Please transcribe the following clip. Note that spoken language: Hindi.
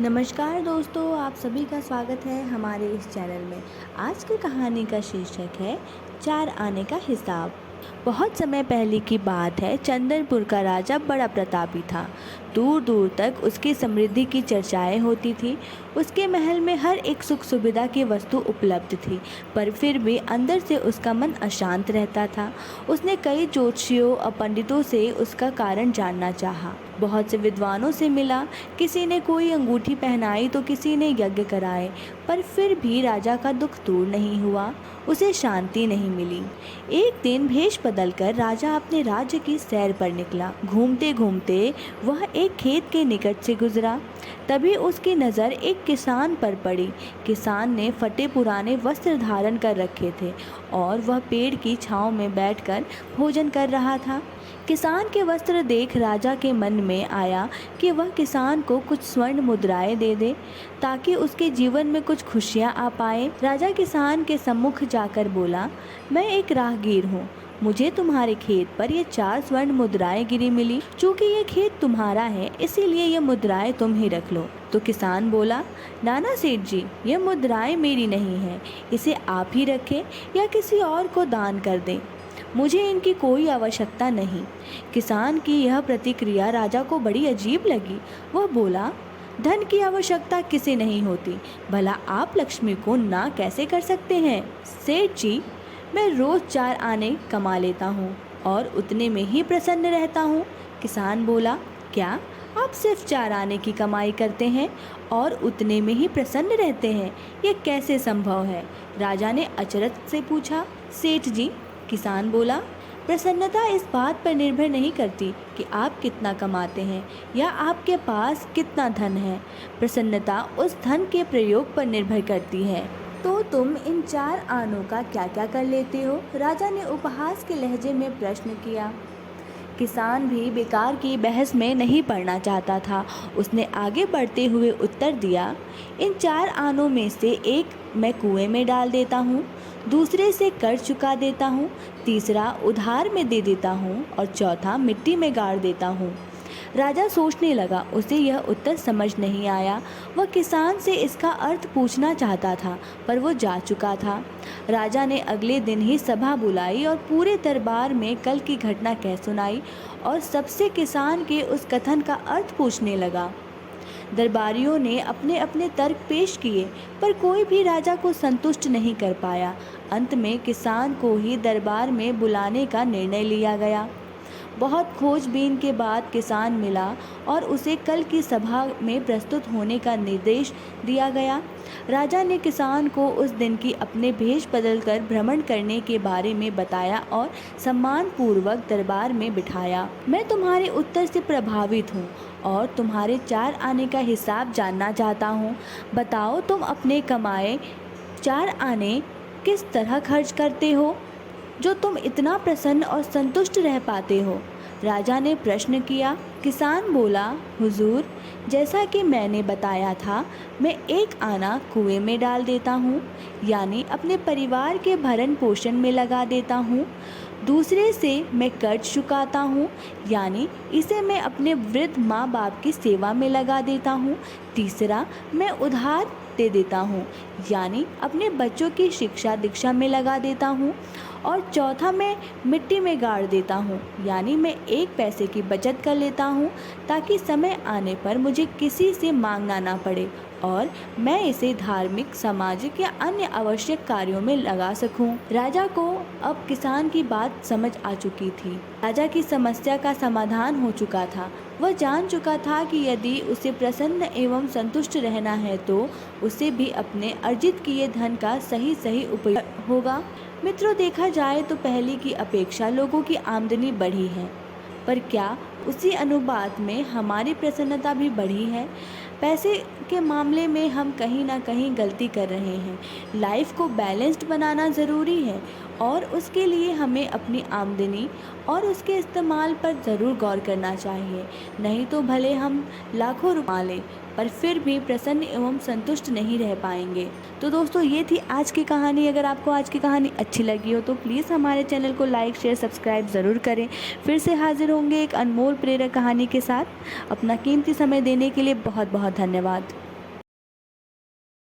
नमस्कार दोस्तों, आप सभी का स्वागत है हमारे इस चैनल में। आज की कहानी का शीर्षक है चार आने का हिसाब। बहुत समय पहले की बात है। चंदनपुर का राजा बड़ा प्रतापी था। दूर दूर तक उसकी समृद्धि की चर्चाएं होती थी। उसके महल में हर एक सुख सुविधा की वस्तु उपलब्ध थी, पर फिर भी अंदर से उसका मन अशांत रहता था। उसने कई ज्योतिषियों और पंडितों से उसका कारण जानना चाहा। बहुत से विद्वानों से मिला। किसी ने कोई अंगूठी पहनाई तो किसी ने यज्ञ कराए, पर फिर भी राजा का दुख दूर नहीं हुआ। उसे शांति नहीं मिली। एक दिन भेष बदलकर राजा अपने राज्य की सैर पर निकला। घूमते घूमते वह एक खेत के निकट से गुजरा। तभी उसकी नज़र एक किसान पर पड़ी। किसान ने फटे पुराने वस्त्र धारण कर रखे थे और वह पेड़ की छांव में बैठकर भोजन कर रहा था। किसान के वस्त्र देख राजा के मन में आया कि वह किसान को कुछ स्वर्ण मुद्राएं दे दे, ताकि उसके जीवन में कुछ खुशियां आ पाए। राजा किसान के सम्मुख जाकर बोला, मैं एक राहगीर हूँ। मुझे तुम्हारे खेत पर ये 4 स्वर्ण मुद्राएं गिरी मिली। चूँकि ये खेत तुम्हारा है, इसीलिए ये मुद्राएं तुम ही रख लो। तो किसान बोला, नाना सेठ जी, ये मुद्राएं मेरी नहीं है, इसे आप ही रखें या किसी और को दान कर दें। मुझे इनकी कोई आवश्यकता नहीं। किसान की यह प्रतिक्रिया राजा को बड़ी अजीब लगी। वह बोला, धन की आवश्यकता किसे नहीं होती, भला आप लक्ष्मी को ना कैसे कर सकते हैं? सेठ जी, मैं रोज 4 आने कमा लेता हूँ और उतने में ही प्रसन्न रहता हूँ। किसान बोला, क्या आप सिर्फ 4 आने की कमाई करते हैं और उतने में ही प्रसन्न रहते हैं? ये कैसे संभव है? राजा ने अचरज से पूछा। सेठ जी, किसान बोला, प्रसन्नता इस बात पर निर्भर नहीं करती कि आप कितना कमाते हैं या आपके पास कितना धन है। प्रसन्नता उस धन के प्रयोग पर निर्भर करती है। तो तुम इन 4 आनों का क्या क्या कर लेते हो? राजा ने उपहास के लहजे में प्रश्न किया। किसान भी बेकार की बहस में नहीं पड़ना चाहता था। उसने आगे बढ़ते हुए उत्तर दिया, इन 4 आनों में से एक मैं कुएं में डाल देता हूँ, दूसरे से कर्ज चुका देता हूँ, तीसरा उधार में दे देता हूँ और चौथा मिट्टी में गाड़ देता हूँ। राजा सोचने लगा। उसे यह उत्तर समझ नहीं आया। वह किसान से इसका अर्थ पूछना चाहता था, पर वो जा चुका था। राजा ने अगले दिन ही सभा बुलाई और पूरे दरबार में कल की घटना कह सुनाई और सबसे किसान के उस कथन का अर्थ पूछने लगा। दरबारियों ने अपने अपने तर्क पेश किए, पर कोई भी राजा को संतुष्ट नहीं कर पाया। अंत में किसान को ही दरबार में बुलाने का निर्णय लिया गया। बहुत खोजबीन के बाद किसान मिला और उसे कल की सभा में प्रस्तुत होने का निर्देश दिया गया। राजा ने किसान को उस दिन की अपने भेष बदलकर भ्रमण करने के बारे में बताया और सम्मानपूर्वक दरबार में बिठाया। मैं तुम्हारे उत्तर से प्रभावित हूँ और तुम्हारे 4 आने का हिसाब जानना चाहता हूँ। बताओ, तुम अपने कमाए 4 आने किस तरह खर्च करते हो जो तुम इतना प्रसन्न और संतुष्ट रह पाते हो? राजा ने प्रश्न किया। किसान बोला, हुजूर, जैसा कि मैंने बताया था, मैं एक आना कुएं में डाल देता हूँ, यानी अपने परिवार के भरण पोषण में लगा देता हूँ। दूसरे से मैं कर्ज चुकाता हूँ, यानी इसे मैं अपने वृद्ध माँ बाप की सेवा में लगा देता हूँ। तीसरा, मैं उधार दे देता हूँ, यानी अपने बच्चों की शिक्षा दीक्षा में लगा देता हूँ। और चौथा, मैं मिट्टी में गाड़ देता हूँ, यानी मैं 1 पैसे की बचत कर लेता हूँ, ताकि समय आने पर मुझे किसी से मांगना ना पड़े और मैं इसे धार्मिक, सामाजिक या अन्य आवश्यक कार्यों में लगा सकूं। राजा को अब किसान की बात समझ आ चुकी थी। राजा की समस्या का समाधान हो चुका था। वह जान चुका था कि यदि उसे प्रसन्न एवं संतुष्ट रहना है तो उसे भी अपने अर्जित किए धन का सही सही उपयोग होगा। मित्रों, देखा जाए तो पहले की अपेक्षा लोगों की आमदनी बढ़ी है, पर क्या उसी अनुपात में हमारी प्रसन्नता भी बढ़ी है? पैसे के मामले में हम कहीं ना कहीं गलती कर रहे हैं। लाइफ को बैलेंस्ड बनाना ज़रूरी है और उसके लिए हमें अपनी आमदनी और उसके इस्तेमाल पर ज़रूर गौर करना चाहिए। नहीं तो भले हम लाखों रुपया लें, पर फिर भी प्रसन्न एवं संतुष्ट नहीं रह पाएंगे। तो दोस्तों, ये थी आज की कहानी। अगर आपको आज की कहानी अच्छी लगी हो तो प्लीज़ हमारे चैनल को लाइक, शेयर, सब्सक्राइब ज़रूर करें। फिर से हाजिर होंगे एक अनमोल प्रेरक कहानी के साथ। अपना कीमती समय देने के लिए बहुत बहुत धन्यवाद।